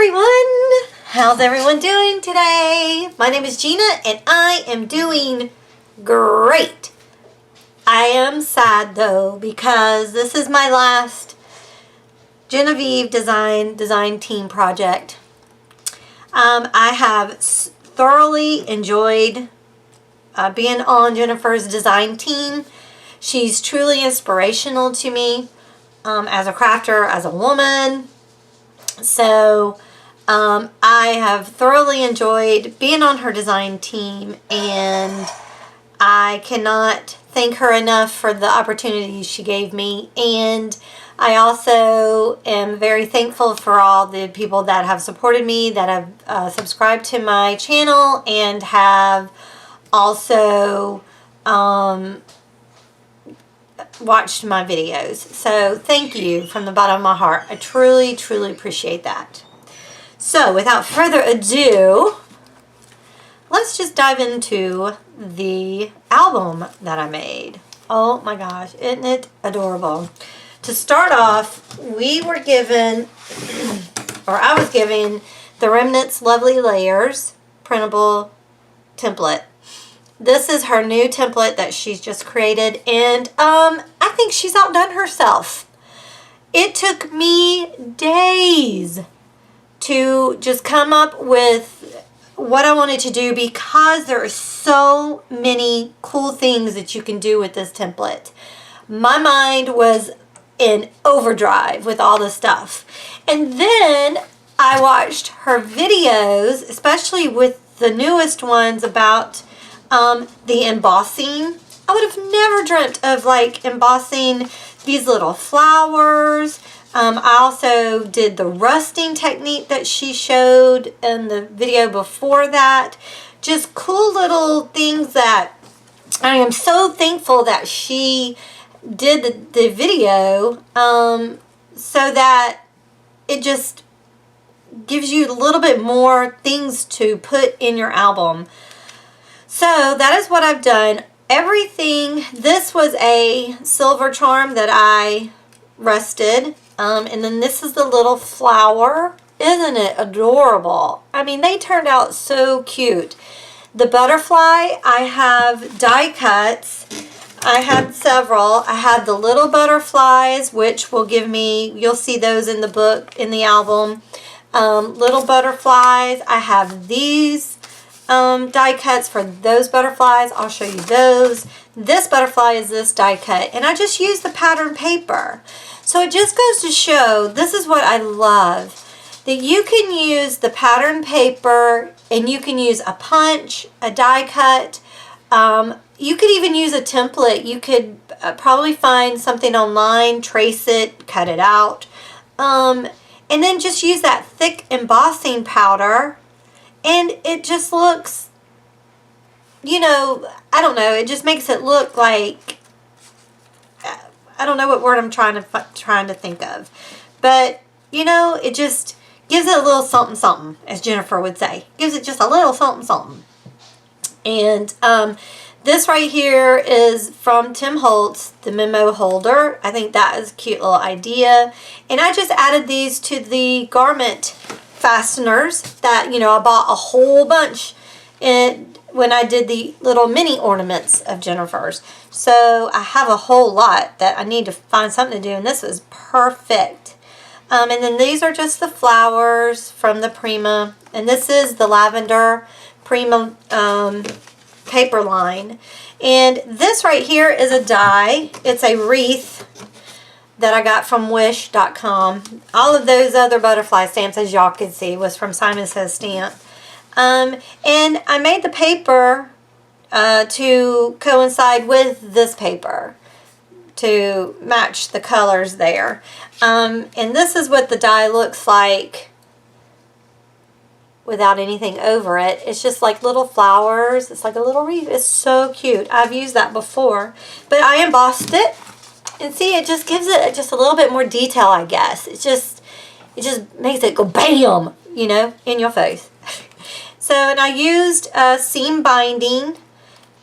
everyone! How's everyone doing today? My name is Gina and I am doing great. I am sad though because this is my last Jenofeve design team project. I have thoroughly enjoyed being on Jennifer's design team. She's truly inspirational to me as a crafter, as a woman. So I have thoroughly enjoyed being on her design team, and I cannot thank her enough for the opportunities she gave me. And I also am very thankful for all the people that have supported me, that have subscribed to my channel, and have also watched my videos. So thank you from the bottom of my heart. I truly, truly appreciate that. So without further ado, let's just dive into the album that I made. Oh my gosh, isn't it adorable? To start off, we were given, or I was given, the Remnants Lovely Layers printable template. This is her new template that she's just created, and I think she's outdone herself. It took me days to just come up with what I wanted to do because there are so many cool things that you can do with this template. My mind was in overdrive with all this stuff. And then I watched her videos, especially with the newest ones about the embossing. I would have never dreamt of like embossing these little flowers. I also did the rusting technique that she showed in the video before that. Just cool little things that I am so thankful that she did the video so that it just gives you a little bit more things to put in your album. So that is what I've done. Everything, this was a silver charm that I rusted. And then this is the little flower. Isn't it adorable? I mean, they turned out so cute. The butterfly, I have die cuts. I had several. I had the little butterflies, which will give me, you'll see those in the book, in the album. Little butterflies. I have these die cuts for those butterflies. I'll show you those. This butterfly is this die cut, and I just used the pattern paper. So it just goes to show, this is what I love, that you can use the pattern paper, and you can use a punch, a die cut. You could even use a template. You could probably find something online, trace it, cut it out, and then just use that thick embossing powder. And it just looks, you know, I don't know, it just makes it look like, I don't know what word I'm trying to think of. But, you know, it just gives it a little something something, as Jennifer would say. Gives it just a little something something. And this right here is from Tim Holtz, the memo holder. I think that is a cute little idea. And I just added these to the garment fasteners that, you know, I bought a whole bunch when I did the little mini ornaments of Jennifer's. So I have a whole lot that I need to find something to do, and this was perfect. And then these are just the flowers from the Prima, and this is the lavender Prima paper line. And this right here is a die. It's a wreath that I got from wish.com. All of those other butterfly stamps, as y'all can see, was from Simon Says Stamp. And I made the paper to coincide with this paper to match the colors there. And this is what the die looks like without anything over it. It's just like little flowers. It's like a little wreath. It's so cute. I've used that before, but I embossed it. And see, it just gives it just a little bit more detail, I guess. It just makes it go bam, you know, in your face. So, and I used seam binding,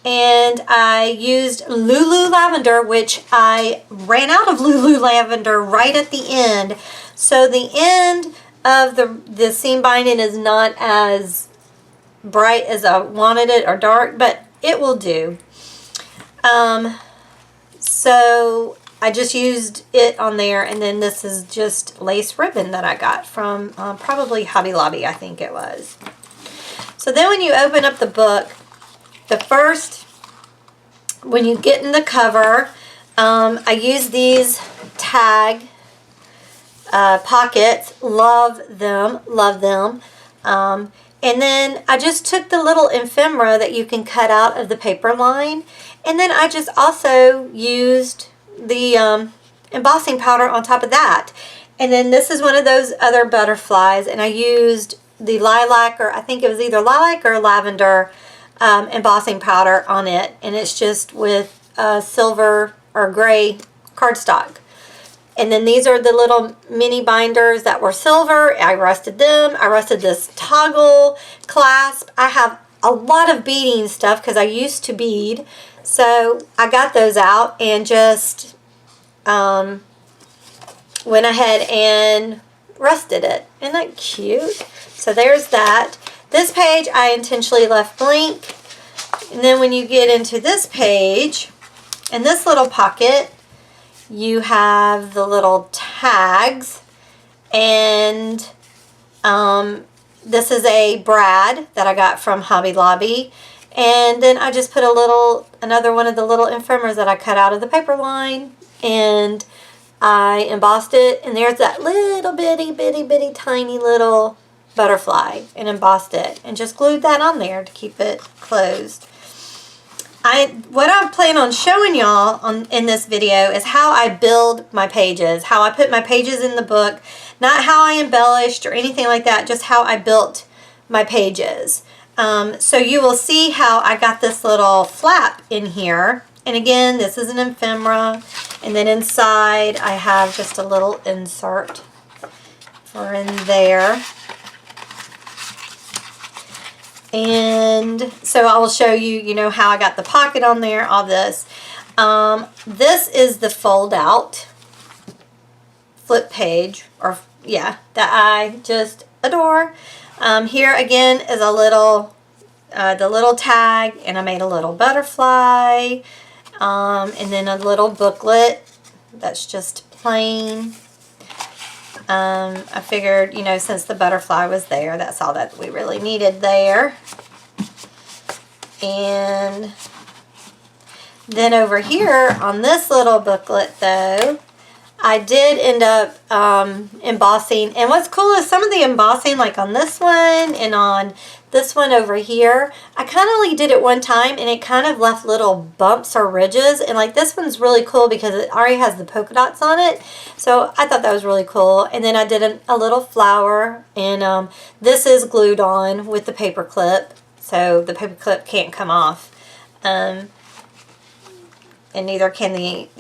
and I used Lulu Lavender, which I ran out of Lulu Lavender right at the end. So the end of the seam binding is not as bright as I wanted it, or dark, but it will do. So I just used it on there, and then this is just lace ribbon that I got from probably Hobby Lobby, I think it was. So then when you open up the book, when you get in the cover, I use these tag pockets. Love them, love them. And then I just took the little ephemera that you can cut out of the paper line, and then I just also used the embossing powder on top of that. And then this is one of those other butterflies, and I used the lilac, or I think it was either lilac or lavender embossing powder on it, and it's just with silver or gray cardstock. And then these are the little mini binders that were silver. I rusted them. I rusted this toggle clasp. I have a lot of beading stuff because I used to bead. So I got those out and just went ahead and rusted it. Isn't that cute? So there's that. This page I intentionally left blank. And then when you get into this page, in this little pocket, you have the little tags, and this is a brad that I got from Hobby Lobby, and then I just put another one of the little ephemeras that I cut out of the paper line, and I embossed it, and there's that little bitty tiny little butterfly, and embossed it, and just glued that on there to keep it closed. What I plan on showing y'all in this video is how I build my pages, how I put my pages in the book, not how I embellished or anything like that, just how I built my pages. So you will see how I got this little flap in here. And again, this is an ephemera. And then inside I have just a little insert for in there. And so I will show you, you know, how I got the pocket on there, all this. This is the fold out flip page, or yeah, that I just adore. Here again is a little, the little tag, and I made a little butterfly, and then a little booklet that's just plain. I figured, you know, since the butterfly was there, that's all that we really needed there. And then over here on this little booklet, though, I did end up embossing. And what's cool is some of the embossing, like on this one and on this one over here, I kind of only did it one time, and it kind of left little bumps or ridges. And like this one's really cool because it already has the polka dots on it. So I thought that was really cool. And then I did a little flower, and this is glued on with the paper clip. So the paper clip can't come off. And neither can the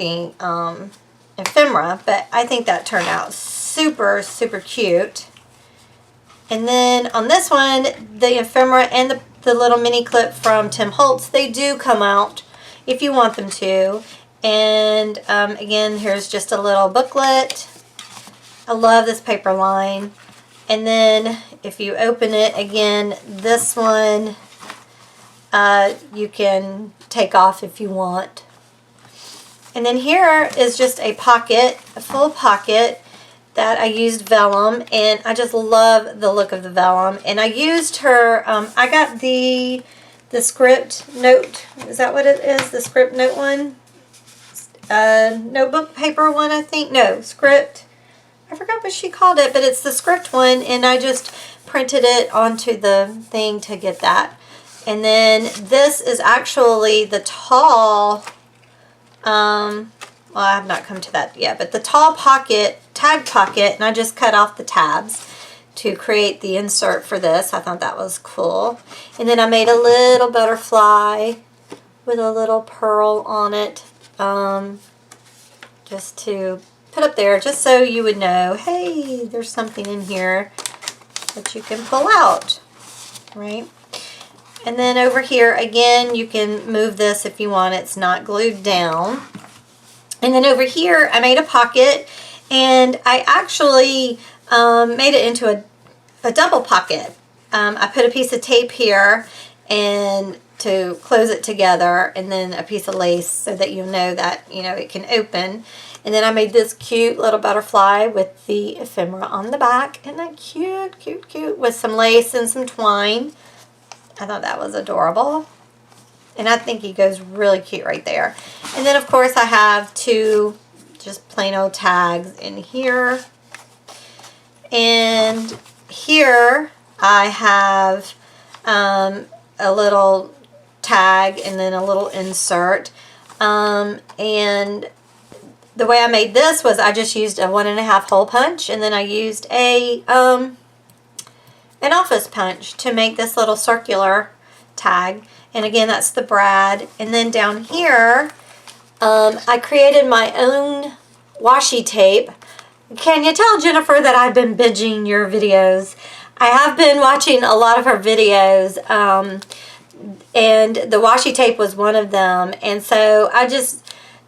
ephemera. But I think that turned out super, super cute. And then on this one, the ephemera and the little mini clip from Tim Holtz, they do come out if you want them to. And again, here's just a little booklet. I love this paper line. And then if you open it, again, this one you can take off if you want. And then here is just a pocket, a full pocket, that I used vellum, and I just love the look of the vellum. And I used her, I got the script note, is that what it is? The script note one? Notebook paper one, I think. No, script. I forgot what she called it, but it's the script one, and I just printed it onto the thing to get that. And then this is actually the tall, well, I have not come to that yet, but the tall pocket, tag pocket, and I just cut off the tabs to create the insert for this. I thought that was cool. And then I made a little butterfly with a little pearl on it, just to put up there, just so you would know, hey, there's something in here that you can pull out, right? And then over here, again, you can move this if you want. It's not glued down. And then over here, I made a pocket, and I actually made it into a double pocket. I put a piece of tape here and to close it together, and then a piece of lace so that you know that, you know, it can open. And then I made this cute little butterfly with the ephemera on the back. Isn't that cute, cute, cute? With some lace and some twine. I thought that was adorable. And I think he goes really cute right there. And then, of course, I have 2 just plain old tags in here. And here I have a little tag and then a little insert. And the way I made this was I just used a 1.5 hole punch, and then I used an office punch to make this little circular tag. And again, that's the brad. And then down here, I created my own washi tape. Can you tell, Jennifer, that I've been binging your videos? I have been watching a lot of her videos, and the washi tape was one of them. And so I just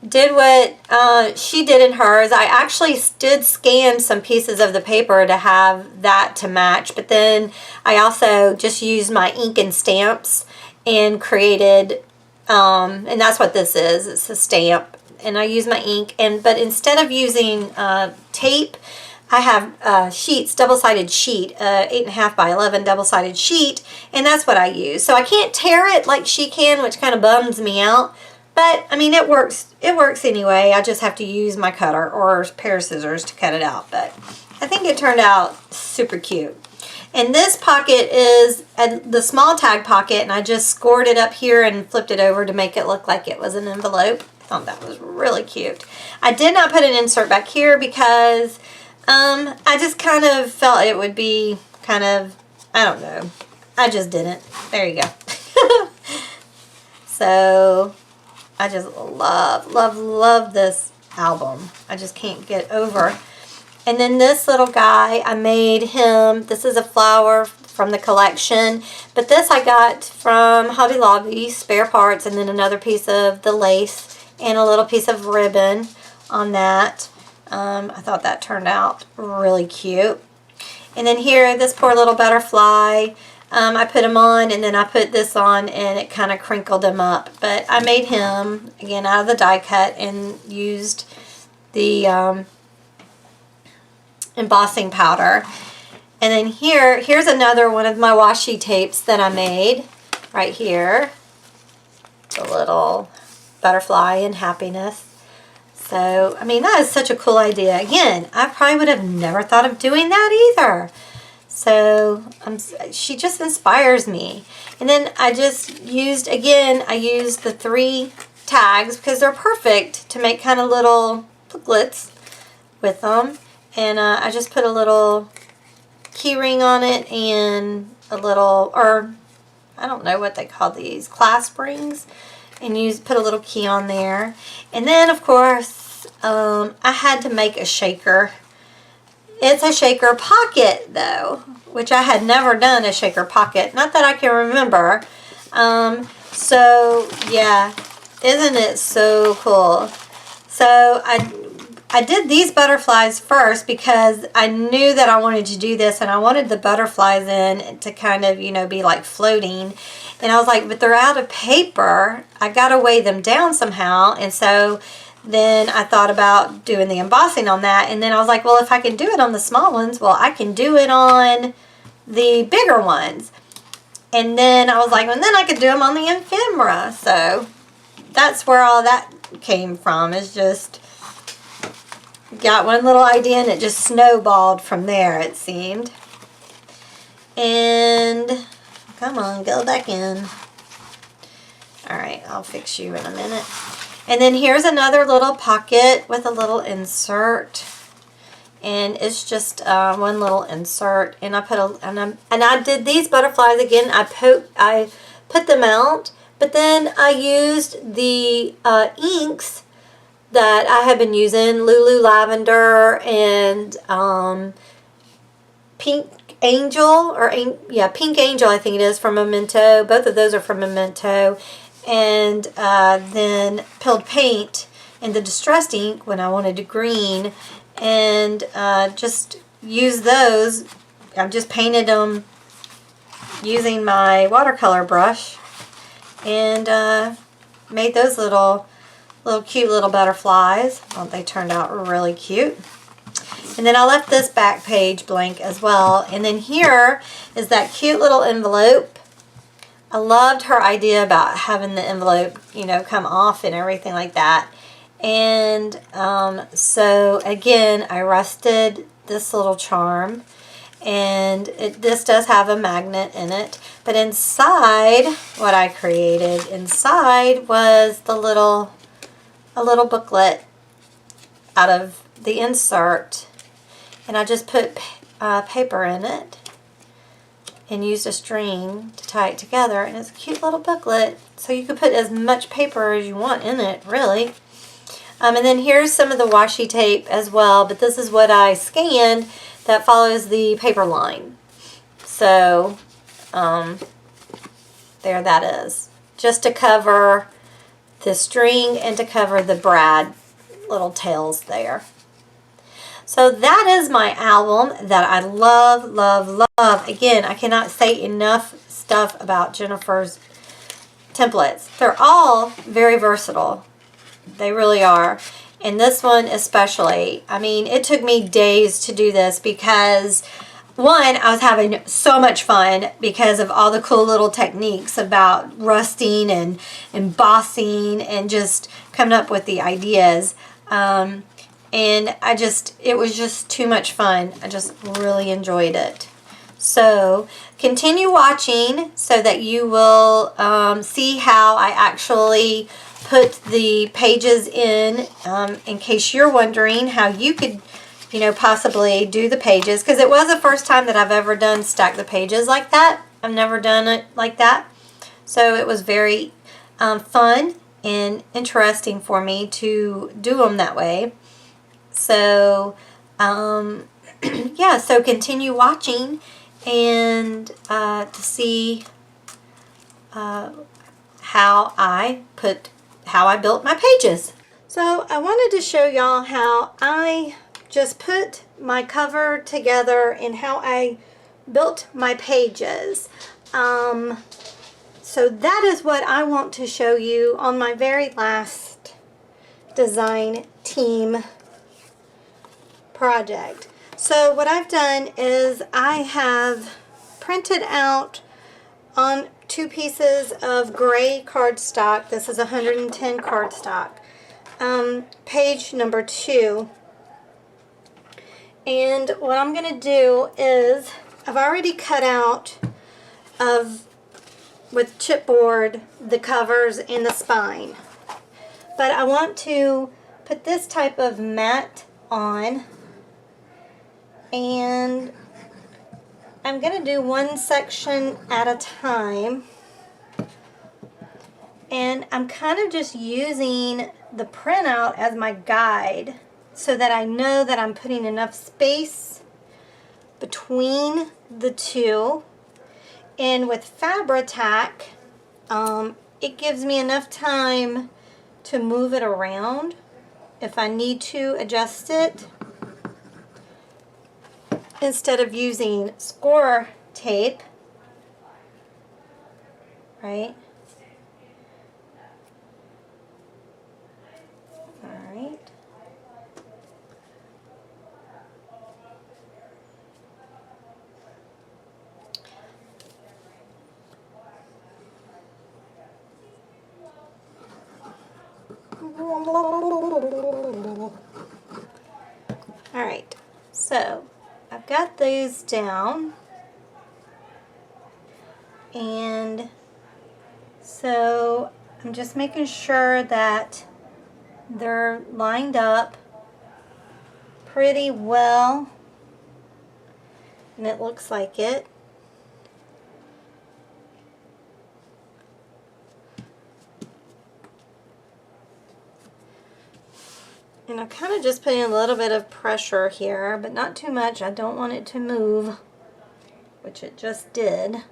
did what she did in hers. I actually did scan some pieces of the paper to have that to match, but then I also just used my ink and stamps and created, and that's what this is. It's a stamp, and I use my ink, but instead of using tape, I have sheets, double-sided sheet, 8.5 by 11 double-sided sheet, and that's what I use. So I can't tear it like she can, which kind of bums me out. But, I mean, it works anyway. I just have to use my cutter or a pair of scissors to cut it out. But I think it turned out super cute. And this pocket is the small tag pocket, and I just scored it up here and flipped it over to make it look like it was an envelope. I thought that was really cute. I did not put an insert back here because I just kind of felt it would be kind of, I don't know. I just didn't. There you go. So I just love, love, love this album. I just can't get over. And then this little guy, I made him, this is a flower from the collection, but this I got from Hobby Lobby, spare parts, and then another piece of the lace and a little piece of ribbon on that. I thought that turned out really cute. And then here, this poor little butterfly, I put him on, and then I put this on, and it kind of crinkled him up. But I made him, again, out of the die cut and used the embossing powder. And then here's another one of my washi tapes that I made right here. The little butterfly and happiness. So, I mean, that is such a cool idea. Again, I probably would have never thought of doing that either. So, she just inspires me. And then I just used, again, I used the 3 tags because they're perfect to make kind of little booklets with them. And I just put a little key ring on it and a little, or I don't know what they call these, clasp rings. And put a little key on there. And then, of course, I had to make a shaker. It's a shaker pocket, though, which I had never done a shaker pocket. Not that I can remember. So, yeah, isn't it so cool? So, I did these butterflies first because I knew that I wanted to do this, and I wanted the butterflies in to kind of, you know, be like floating. And I was like, but they're out of paper. I got to weigh them down somehow. And so then I thought about doing the embossing on that. And then I was like, well, if I can do it on the small ones, well, I can do it on the bigger ones. And then I was like, well, then I could do them on the ephemera. So that's where all that came from. Is just got one little idea and it just snowballed from there, it seemed. And come on, go back in. Alright, I'll fix you in a minute. And then here's another little pocket with a little insert. And it's just one little insert. And I put and I did these butterflies again. I put them out, but then I used the inks that I have been using, Lulu Lavender and Pink Angel, or yeah, Pink Angel, I think it is, from Memento. Both of those are from Memento. And then Pilled Paint and the Distressed Ink when I wanted to green, and just used those. I've just painted them using my watercolor brush and made those little cute little butterflies. Oh, they turned out really cute. And then I left this back page blank as well. And then here is that cute little envelope. I loved her idea about having the envelope, you know, come off and everything like that. And so again, I rusted this little charm, and this does have a magnet in it. But inside, what I created inside was a little booklet out of the insert, and I just put paper in it and used a string to tie it together, and it's a cute little booklet, so you can put as much paper as you want in it, really. And then here's some of the washi tape as well, but this is what I scanned that follows the paper line. So there that is, just to cover the string and to cover the brad little tails there. So that is my album that I love, love, love. Again, I cannot say enough stuff about Jennifer's templates. They're all very versatile. They really are. And this one especially. I mean, it took me days to do this because, one, I was having so much fun because of all the cool little techniques about rusting and embossing and just coming up with the ideas. And it was just too much fun. I just really enjoyed it. So continue watching so that you will see how I actually put the pages in case you're wondering how you could, you know, possibly do the pages. Because it was the first time that I've ever done stack the pages like that. I've never done it like that. So it was very fun and interesting for me to do them that way. So, yeah, so continue watching and to see how I built my pages. So I wanted to show y'all how I just put my cover together and how I built my pages. So that is what I want to show you on my very last design team project. So what I've done is I have printed out on 2 pieces of gray cardstock. This is 110 cardstock. Page number 2. And what I'm going to do is I've already cut out with chipboard the covers and the spine. But I want to put this type of mat on, and I'm going to do one section at a time, and I'm kind of just using the printout as my guide so that I know that I'm putting enough space between the two. And with Fabri-Tac, it gives me enough time to move it around if I need to adjust it, instead of using score tape, right? All right. All right, so I've got those down, and so I'm just making sure that they're lined up pretty well, and it looks like it. And I'm kind of just putting a little bit of pressure here, but not too much. I don't want it to move, which it just did.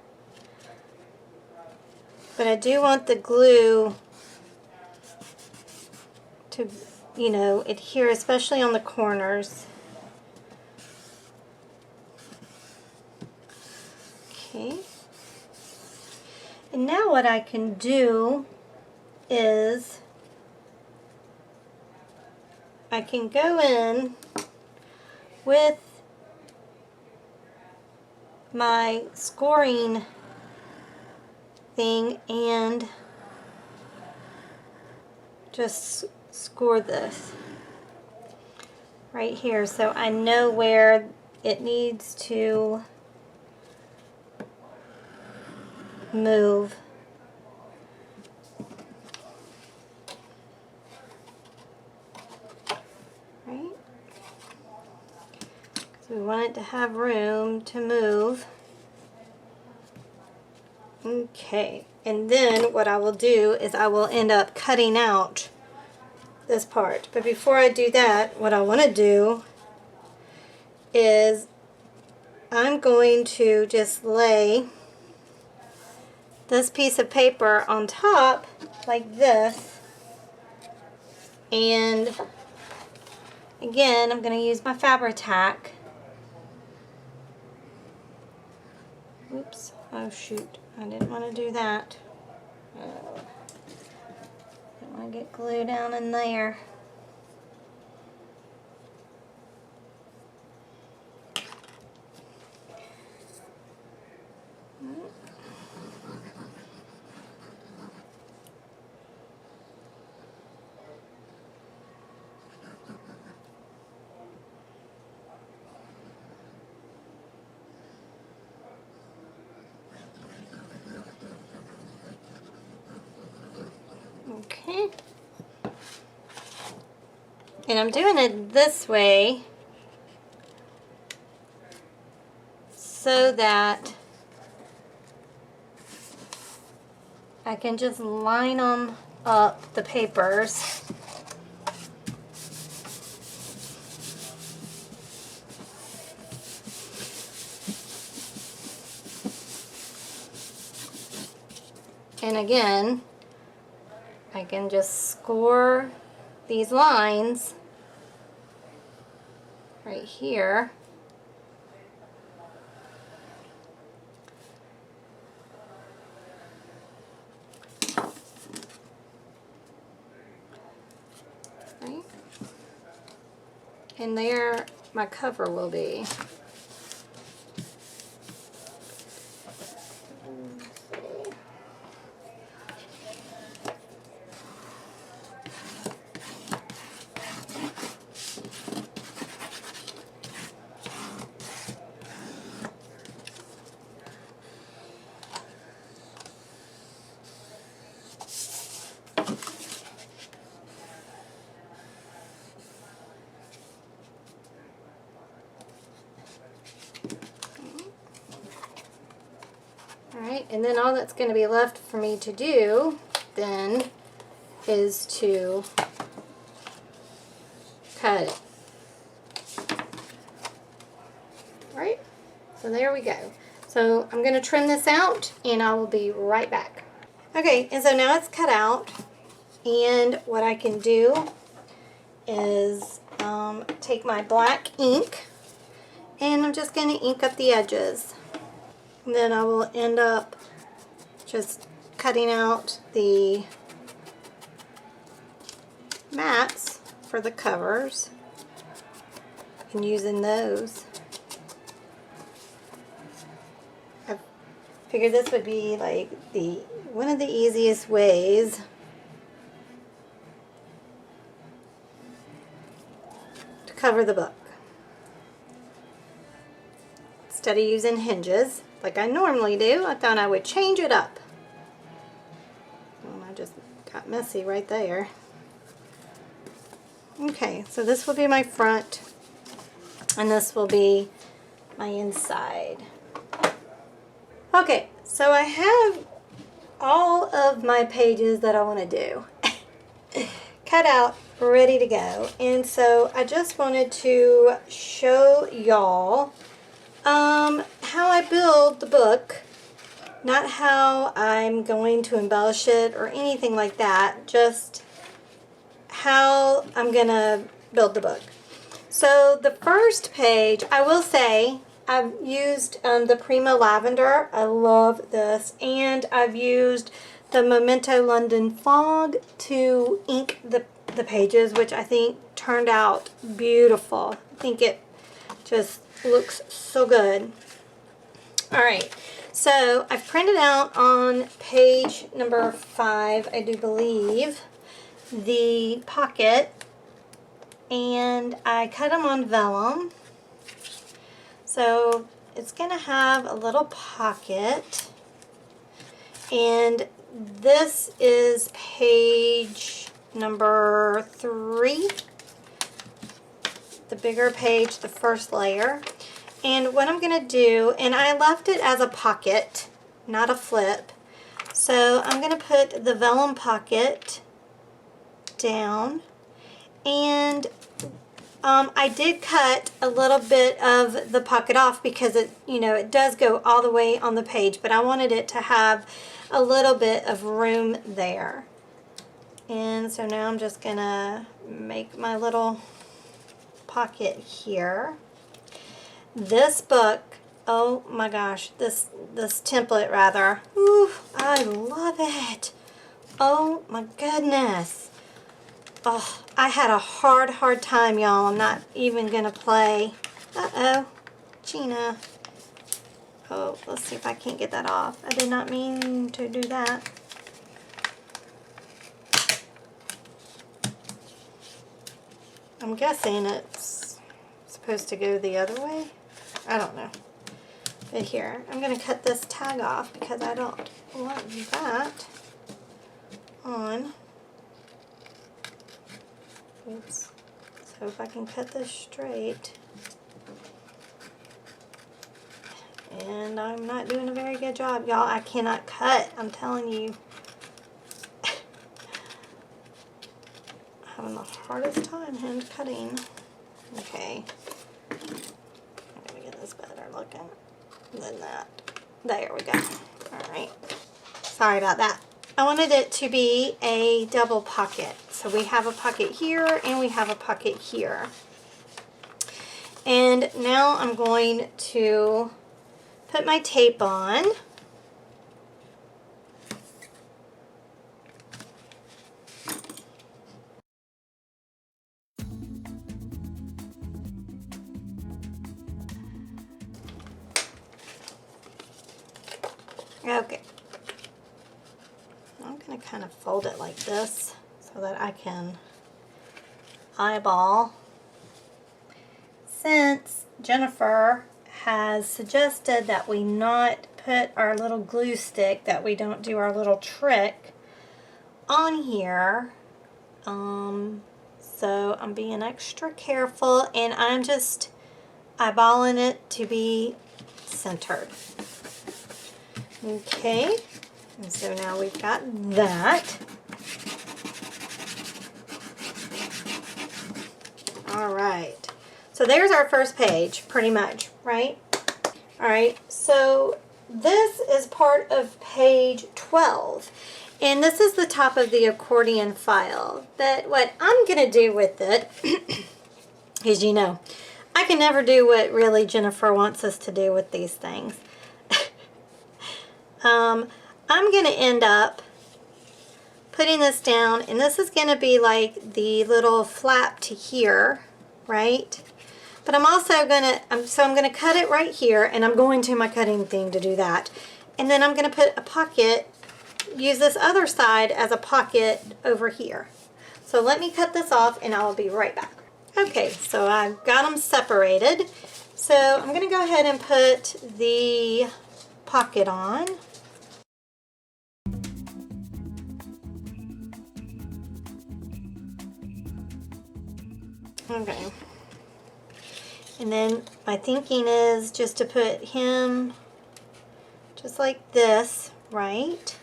But I do want the glue to, you know, adhere, especially on the corners. now what I can do is I can go in with my scoring thing and just score this right here so I know where it needs to move. Right? So we want it to have room to move. Okay, and then what I will do is I will end up cutting out this part. But before I do that, what I want to do is I'm going to just lay this piece of paper on top like this, and again I'm going to use my Fabri-Tac. Oops, oh shoot, I didn't want to do that. Oh, didn't want to get glue down in there. Okay, and I'm doing it this way so that I can just line them up, the papers. And again, I can just score these lines right here. Right? And there my cover will be. Alright, and then all that's going to be left for me to do then is to cut it. Right? So there we go. So I'm going to trim this out and I will be right back. Okay, and so now it's cut out, and what I can do is take my black ink and I'm just going to ink up the edges. And then I will end up just cutting out the mats for the covers and using those. I figured this would be like one of the easiest ways to cover the book. Instead of using hinges like I normally do, I thought I would change it up. And I just got messy right there. Okay, so this will be my front and this will be my inside. Okay, so I have all of my pages that I want to do cut out, ready to go, and so I just wanted to show y'all how I build the book, not how I'm going to embellish it or anything like that, just how I'm gonna build the book. So the first page, I will say, I've used the Prima Lavender. I love this. And I've used the Memento London Fog to ink the pages, which I think turned out beautiful. I think it just looks so good. All right, so I've printed out on page number 5, I do believe, the pocket, and I cut them on vellum. So it's going to have a little pocket, and this is page number 3, the bigger page, the first layer. And what I'm going to do, and I left it as a pocket, not a flip, so I'm going to put the vellum pocket down, and I did cut a little bit of the pocket off because it, you know, it does go all the way on the page, but I wanted it to have a little bit of room there. And so now I'm just gonna make my little pocket here. This book, oh my gosh, this template rather, ooh, I love it. Oh my goodness. Oh, I had a hard time, y'all. I'm not even gonna play. Uh-oh, Gina. Oh, let's see if I can't get that off. I did not mean to do that. I'm guessing it's supposed to go the other way. I don't know. But here, I'm gonna cut this tag off because I don't want that on. Oops. So if I can cut this straight, and I'm not doing a very good job, y'all. I cannot cut, I'm telling you. Having the hardest time hand cutting. Okay. I'm gonna get this better looking than that. There we go. Alright. Sorry about that. I wanted it to be a double pocket. So we have a pocket here and we have a pocket here. And now I'm going to put my tape on. Okay. I'm going to kind of fold it like this so that I can eyeball. Since Jennifer has suggested that we not put our little glue stick, that we don't do our little trick on here, so I'm being extra careful, and I'm just eyeballing it to be centered. Okay, and so now we've got that. All right, so there's our first page, pretty much, right? All right, so this is part of page 12, and this is the top of the accordion file. But what I'm gonna do with it is, you know, I can never do what really Jennifer wants us to do with these things. I'm going to end up putting this down, and this is going to be like the little flap to here, right? But I'm also going to, I'm going to cut it right here, and I'm going to my cutting thing to do that. And then I'm going to put a pocket, use this other side as a pocket over here. So let me cut this off, and I'll be right back. Okay, so I've got them separated. So I'm going to go ahead and put the pocket on. Okay, and then my thinking is just to put him just like this, right?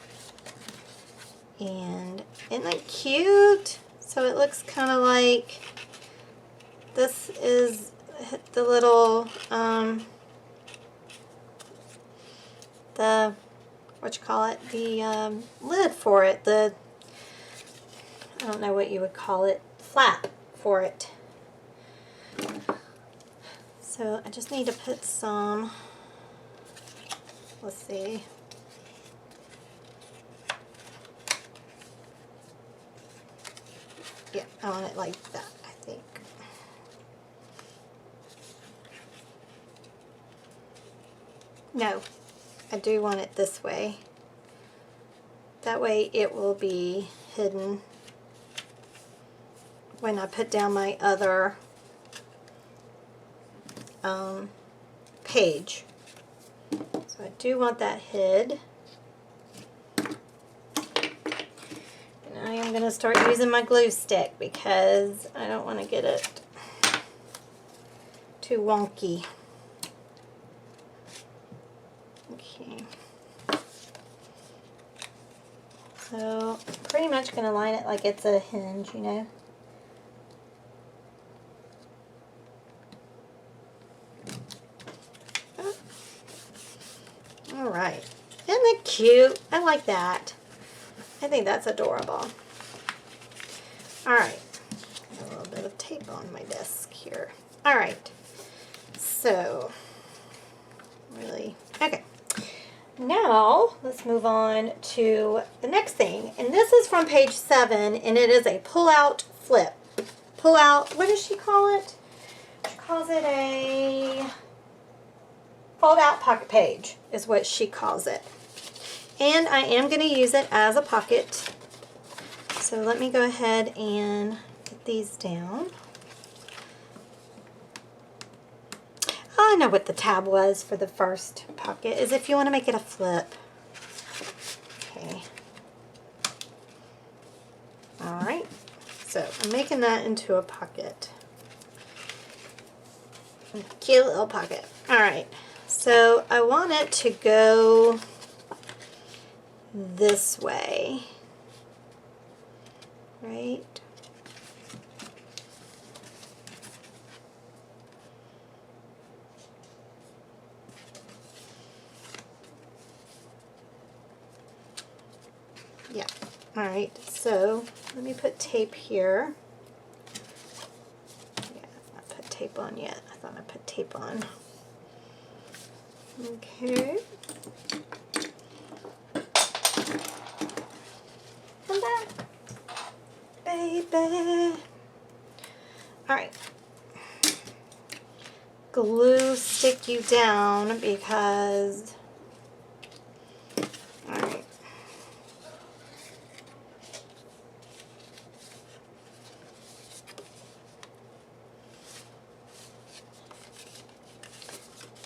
And isn't that cute? So it looks kind of like this is the little, the, what you call it, the lid for it, the, I don't know what you would call it, flap for it. So I just need to put some, let's see. Yeah, I want it like that, I think. No, I do want it this way. That way it will be hidden when I put down my other page. So I do want that hid. And I am going to start using my glue stick because I don't want to get it too wonky. Okay. So I'm pretty much going to line it like it's a hinge, you know. Alright. Isn't that cute? I like that. I think that's adorable. Alright. A little bit of tape on my desk here. Alright. So, really. Okay. Now, let's move on to the next thing. And this is from page 7, and it is a pull-out flip. Pull-out, what does she call it? She calls it a fold-out pocket page, is what she calls it. And I am going to use it as a pocket. So let me go ahead and get these down. I know what the tab was for the first pocket, is if you want to make it a flip. Okay. Alright. So I'm making that into a pocket. A cute little pocket. Alright. So I want it to go this way, right? Yeah. Alright, so let me put tape here. Yeah, I've not put tape on yet. I thought I put tape on. Okay. Come back, baby. Alright. Glue stick you down because... Alright.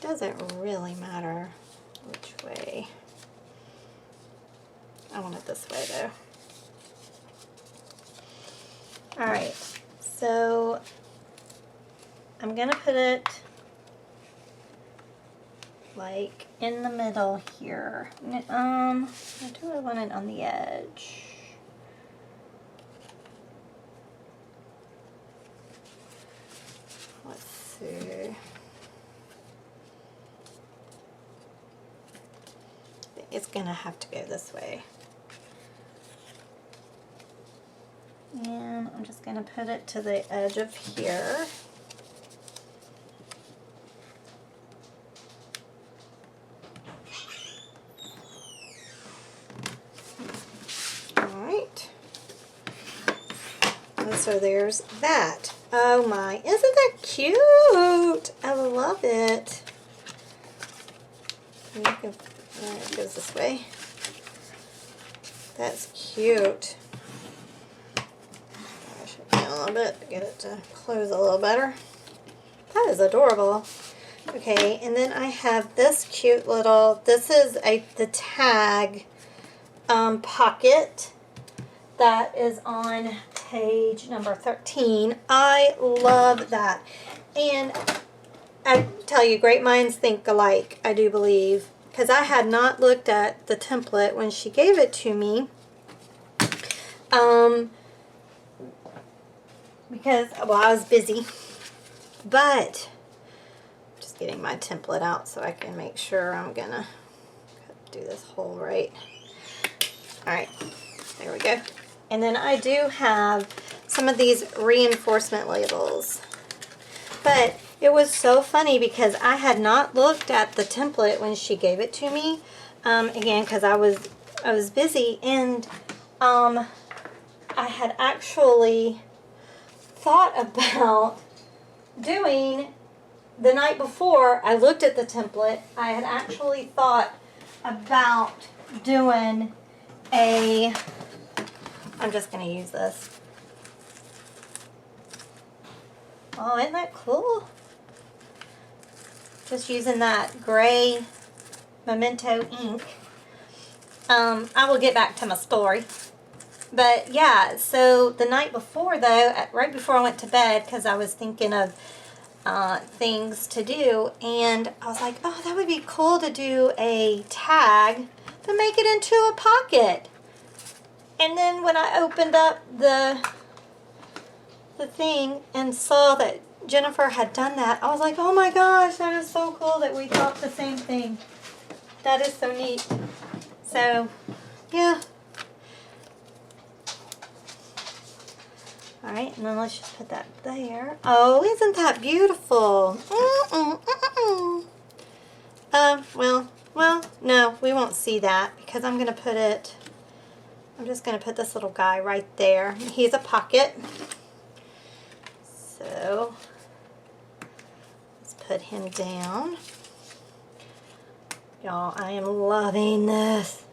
Doesn't really matter which way. I want it this way though. Alright, so I'm gonna put it like in the middle here. Or do I want it on the edge? Let's see. It's gonna have to go this way. And I'm just gonna put it to the edge of here. Alright. And so there's that. Oh my, isn't that cute? I love it. It goes this way. That's cute. I should do a little bit to get it to close a little better. That is adorable. Okay, and then I have this cute little, this is the tag pocket that is on page number 13. I love that. And I tell you, great minds think alike, I do believe. Because I had not looked at the template when she gave it to me. Because, well, I was busy. But, just getting my template out so I can make sure I'm going to do this hole right. Alright, there we go. And then I do have some of these reinforcement labels. But It was so funny because I had not looked at the template when she gave it to me. Again, because I was busy, and I had actually thought about doing, the night before I looked at the template, I had actually thought about doing a, I'm just going to use this. Oh, isn't that cool? Just using that gray Memento ink. I will get back to my story. But yeah, so the night before though, right before I went to bed, because I was thinking of things to do, and I was like, oh, that would be cool to do a tag, but make it into a pocket. And then when I opened up the thing and saw that Jennifer had done that, I was like, oh my gosh, that is so cool that we thought the same thing. That is so neat. So, yeah. Alright, and then let's just put that there. Oh, isn't that beautiful? Well, no, we won't see that because I'm going to put it, I'm just going to put this little guy right there. He's a pocket. So, let's put him down. Y'all, I am loving this.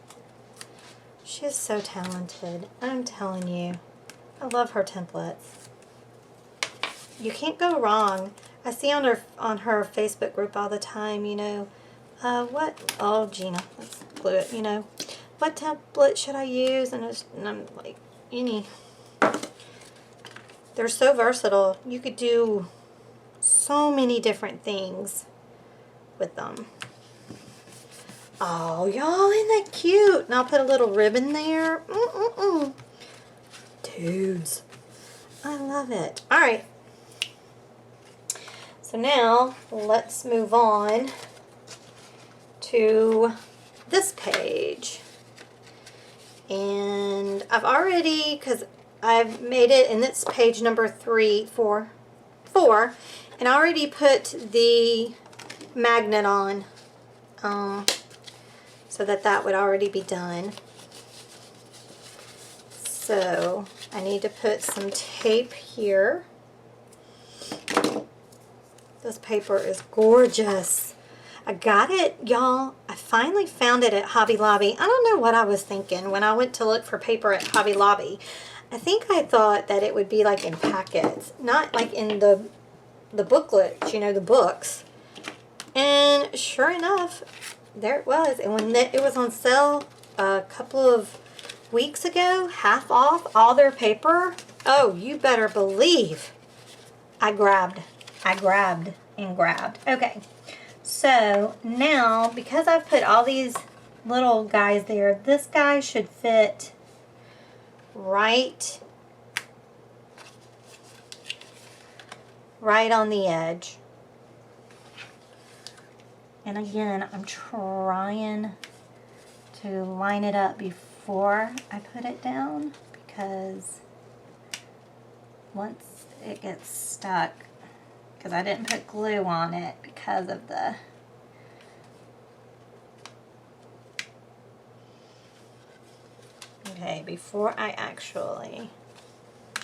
She is so talented. I'm telling you. I love her templates. You can't go wrong. I see on her Facebook group all the time, you know, oh, Gina, let's glue it, you know, what template should I use? And I'm like, they're so versatile. You could do so many different things with them. Oh, y'all, isn't that cute? And I'll put a little ribbon there. Dudes, I love it. All right. So now let's move on to this page. And I've already, because I've made it, and it's page number 4, and I already put the magnet on so that would already be done. So I need to put some tape here. This paper is gorgeous. I got it, y'all. I finally found it at Hobby Lobby. I don't know what I was thinking when I went to look for paper at Hobby Lobby. I think I thought that it would be like in packets, not like in the booklets, you know, the books. And sure enough, there it was. And when it was on sale a couple of weeks ago, half off all their paper, oh, you better believe I grabbed and grabbed. Okay, so now because I've put all these little guys there, this guy should fit right on the edge. And again, I'm trying to line it up before I put it down, because once it gets stuck, because I didn't put glue on it because of the okay, before I actually, I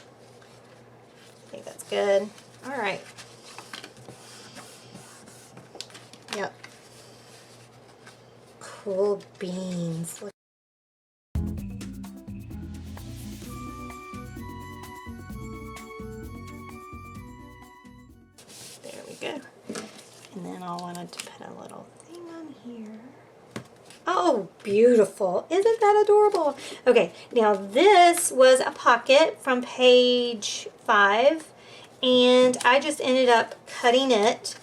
think that's good. All right. Yep. Cool beans. Look. There we go. And then I wanted to put a little thing on here. Oh, beautiful. Isn't that adorable? Okay, now this was a pocket from page 5, and I just ended up cutting it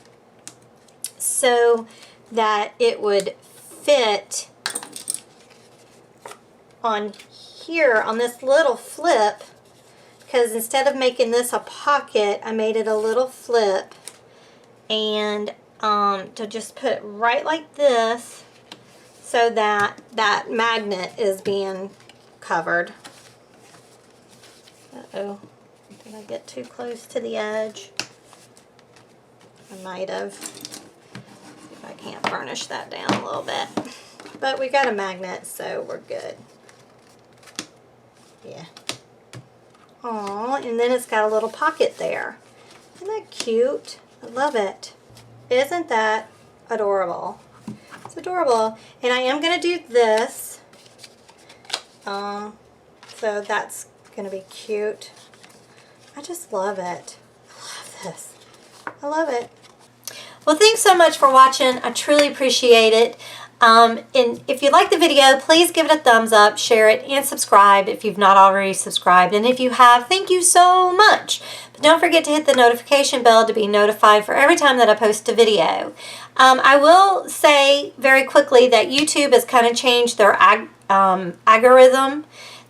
so that it would fit on here on this little flip, because instead of making this a pocket, I made it a little flip, and to just put it right like this so that that magnet is being covered. Uh-oh, did I get too close to the edge? I might have. See if I can't burnish that down a little bit. But we got a magnet, so we're good. Yeah. Aw, and then it's got a little pocket there. Isn't that cute? I love it. Isn't that adorable? It's adorable. And I am going to do this. So that's going to be cute. I just love it. I love this. I love it. Well, thanks so much for watching. I truly appreciate it. And if you like the video, please give it a thumbs up, share it, and subscribe if you've not already subscribed. And if you have, thank you so much. But don't forget to hit the notification bell to be notified for every time that I post a video. I will say very quickly that YouTube has kind of changed their algorithm,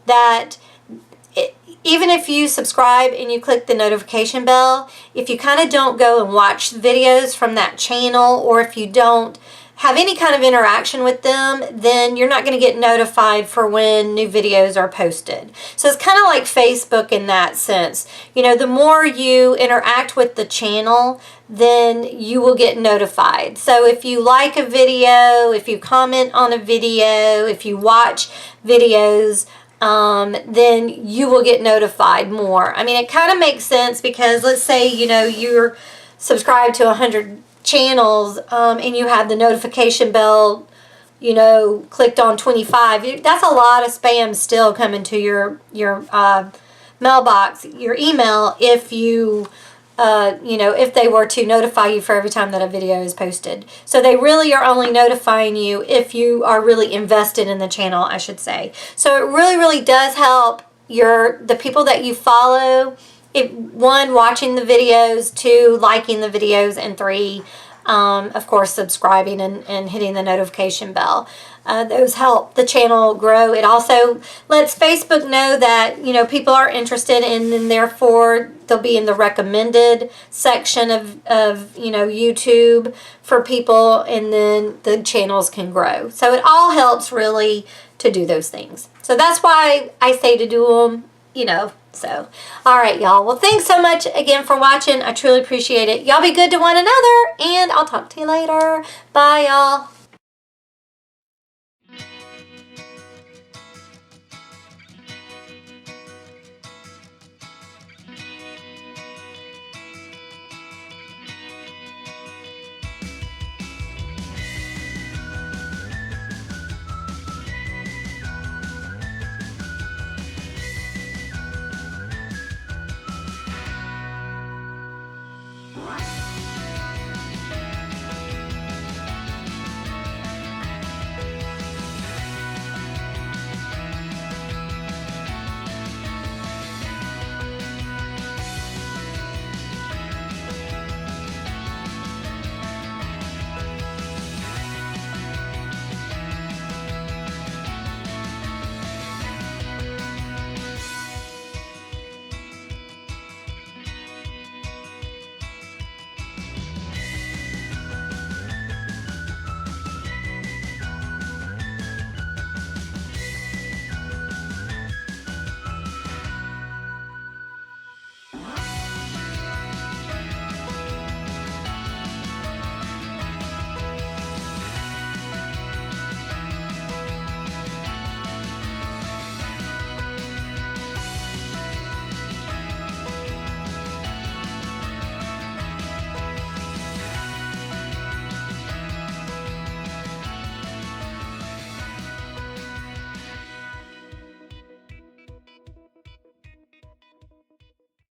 that even if you subscribe and you click the notification bell, if you kind of don't go and watch videos from that channel, or if you don't have any kind of interaction with them, then you're not going to get notified for when new videos are posted. So it's kind of like Facebook in that sense. You know, the more you interact with the channel, then you will get notified. So if you like a video, if you comment on a video, if you watch videos, then you will get notified more. I mean, it kind of makes sense because let's say, you know, you're subscribed to 100 channels and you have the notification bell, you know, clicked on 25. That's a lot of spam still coming to your mailbox, your email, if you you know, if they were to notify you for every time that a video is posted. So they really are only notifying you if you are really invested in the channel, I should say. So it really, really does help the people that you follow. One, watching the videos, two, liking the videos, and three, of course, subscribing and hitting the notification bell. Those help the channel grow. It also lets Facebook know that, you know, people are interested in, and therefore they'll be in the recommended section of you know, YouTube for people, and then the channels can grow. So it all helps really to do those things. So that's why I say to do them, you know. So, all right, y'all. Well, thanks so much again for watching. I truly appreciate it. Y'all be good to one another, and I'll talk to you later. Bye, y'all. What?